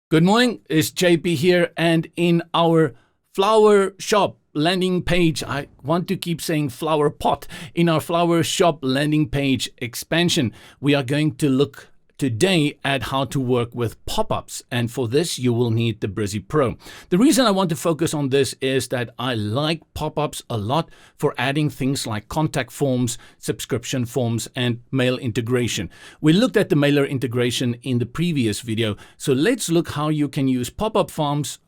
Good morning, it's JP here, and in our flower shop landing page, I want to keep saying flower pot, in our flower shop landing page expansion, we are going to look today at how to work with pop-ups, and for this you will need the Brizy Pro. The reason I want to focus on this is that I like pop-ups a lot for adding things like contact forms, subscription forms, and mail integration. We looked at the mailer integration in the previous video, so let's look how you can use pop-up forms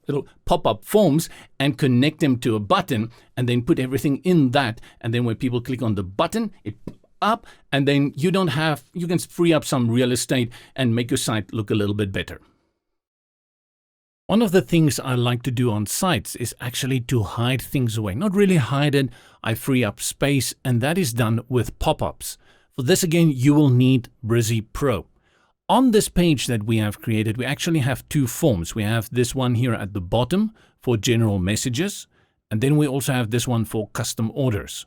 and connect them to a button and then put everything in that, and then when people click on the button, it up, and then you can free up some real estate and make your site look a little bit better. One of the things I like to do on sites is actually to hide things away. Not really hide it, I free up space, and that is done with pop-ups. For this again, you will need Brizy Pro. On this page that we have created, we actually have two forms. We have this one here at the bottom for general messages, and then we also have this one for custom orders.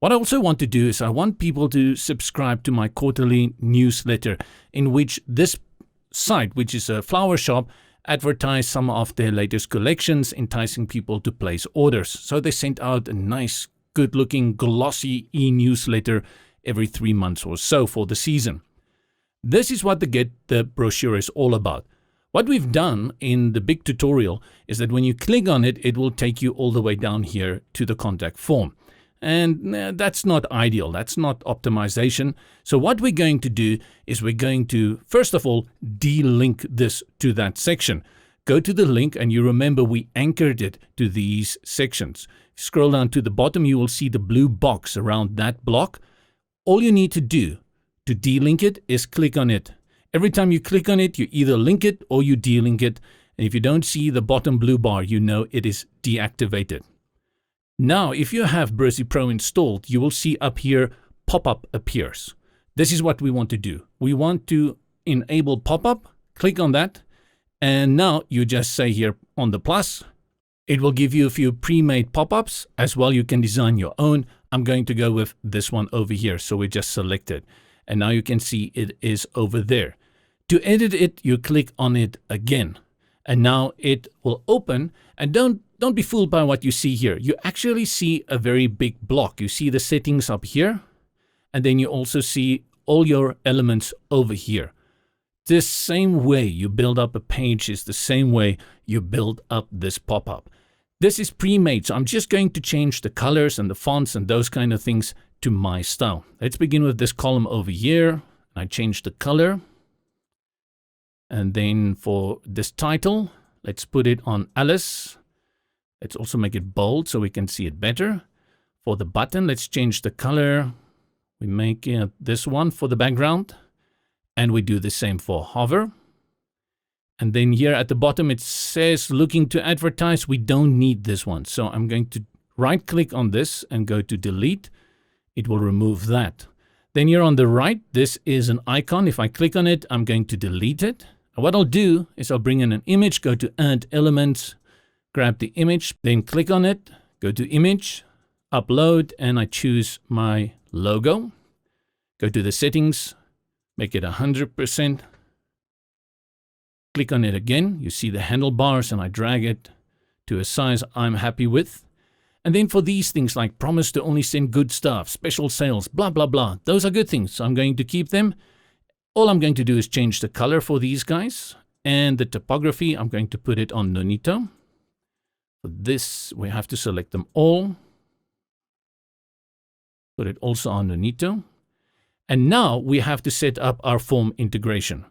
What I also want to do is I want people to subscribe to my quarterly newsletter, in which this site, which is a flower shop, advertise some of their latest collections, enticing people to place orders. So they sent out a nice, good-looking, glossy e-newsletter every 3 months or so for the season. This is what the brochure is all about. What we've done in the big tutorial is that when you click on it, it will take you all the way down here to the contact form. And that's not ideal. That's not optimization. So what we're going to do is we're going to, first of all, de-link this to that section. Go to the link, and you remember we anchored it to these sections. Scroll down to the bottom, you will see the blue box around that block. All you need to do to de-link it is click on it. Every time you click on it, you either link it or you de-link it. And if you don't see the bottom blue bar, you know it is deactivated. Now, if you have Brizy Pro installed, you will see up here pop-up appears. This is what we want to do. We want to enable pop-up, click on that, and now you just say here on the plus, it will give you a few pre-made pop-ups. As well, you can design your own. I'm going to go with this one over here, so we just select it. And now you can see it is over there. To edit it, you click on it again. And now it will open, and don't be fooled by what you see here. You actually see a very big block. You see the settings up here, and then you also see all your elements over here. This same way you build up a page is the same way you build up this pop-up. This is pre-made, so I'm just going to change the colors and the fonts and those kind of things to my style. Let's begin with this column over here. I change the color. And then for this title, let's put it on Alice. Let's also make it bold so we can see it better. For the button, let's change the color. We make this one for the background. And we do the same for hover. And then here at the bottom, it says looking to advertise. We don't need this one. So I'm going to right click on this and go to delete. It will remove that. Then here on the right, this is an icon. If I click on it, I'm going to delete it. And what I'll do is I'll bring in an image, go to add elements, grab the image, then click on it, go to image, upload, and I choose my logo. Go to the settings, make it 100%. Click on it again. You see the handlebars, and I drag it to a size I'm happy with. And then for these things like promise to only send good stuff, special sales, blah, blah, blah. Those are good things. So I'm going to keep them. All I'm going to do is change the color for these guys. And the typography, I'm going to put it on Nonito. For this, we have to select them all. Put it also on Nonito. And now we have to set up our form integration.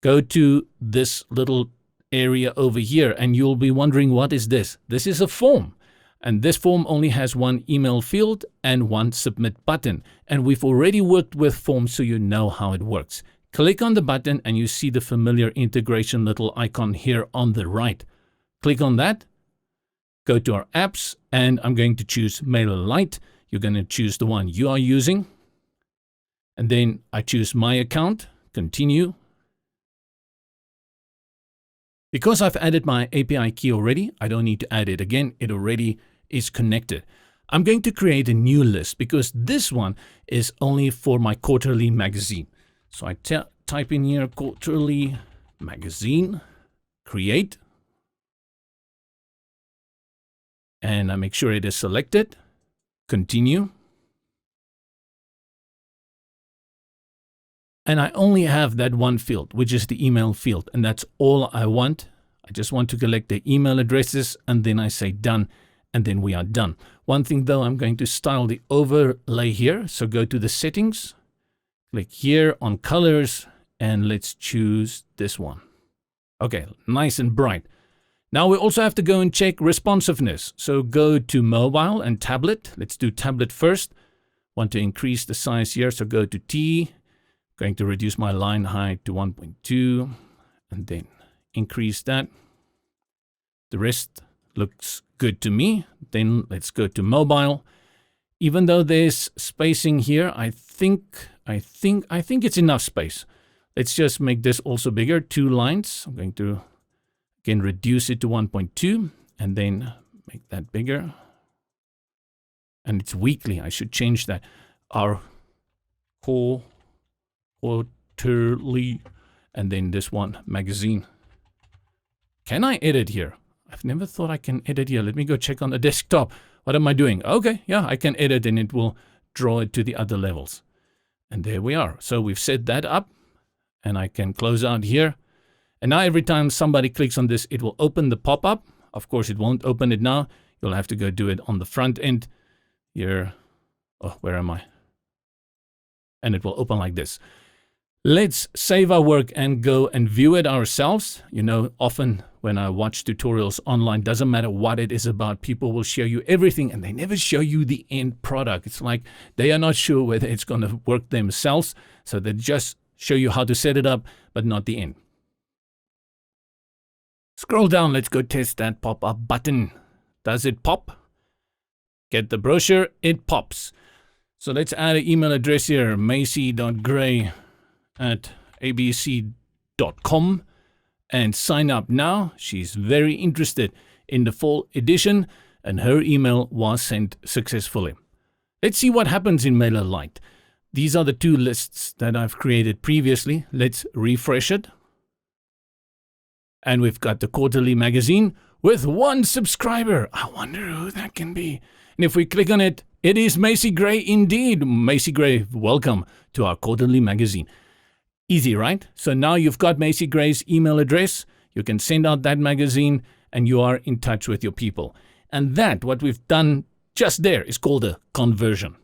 Go to this little area over here, and you'll be wondering, what is this? This is a form. And this form only has one email field and one submit button. And we've already worked with forms, so you know how it works. Click on the button and you see the familiar integration little icon here on the right. Click on that. Go to our apps, and I'm going to choose MailerLite. You're going to choose the one you are using. And then I choose my account, continue. Because I've added my API key already, I don't need to add it again. It already is connected. I'm going to create a new list because this one is only for my quarterly magazine. So I type in here quarterly magazine. create. And I make sure it is selected. Continue. And I only have that one field, which is the email field. And that's all I want. I just want to collect the email addresses, and then I say done, and then we are done. One thing though, I'm going to style the overlay here. So go to the settings, click here on colors, and let's choose this one. Okay, nice and bright. Now we also have to go and check responsiveness. So go to mobile and tablet. Let's do tablet first. Want to increase the size here, so go to T. Going to reduce my line height to 1.2 and then increase that. The rest looks good to me. Then let's go to mobile. Even though there's spacing here, I think it's enough space. Let's just make this also bigger, 2 lines. I'm going to again reduce it to 1.2 and then make that bigger. And it's weekly. I should change that. Our quarterly, and then this one, magazine. Can I edit here? I've never thought I can edit here. Let me go check on the desktop. What am I doing? Okay, yeah, I can edit and it will draw it to the other levels. And there we are. So we've set that up and I can close out here. And now every time somebody clicks on this, it will open the pop-up. Of course, it won't open it now. You'll have to go do it on the front end here. Oh, where am I? And it will open like this. Let's save our work and go and view it ourselves. You know, often when I watch tutorials online, doesn't matter what it is about, people will show you everything and they never show you the end product. It's like they are not sure whether it's going to work themselves. So they just show you how to set it up, but not the end. Scroll down. Let's go test that pop-up button. Does it pop? Get the brochure. It pops. So let's add an email address here, macy.gray@abc.com, and sign up now. She's very interested in the fall edition and her email was sent successfully. Let's see what happens in MailerLite. These are the 2 lists that I've created previously. Let's refresh it. And we've got the quarterly magazine with 1 subscriber. I wonder who that can be. And if we click on it, it is Macy Gray indeed. Macy Gray, welcome to our quarterly magazine. Easy, right? So now you've got Macy Gray's email address. You can send out that magazine and you are in touch with your people. And that, what we've done just there, is called a conversion.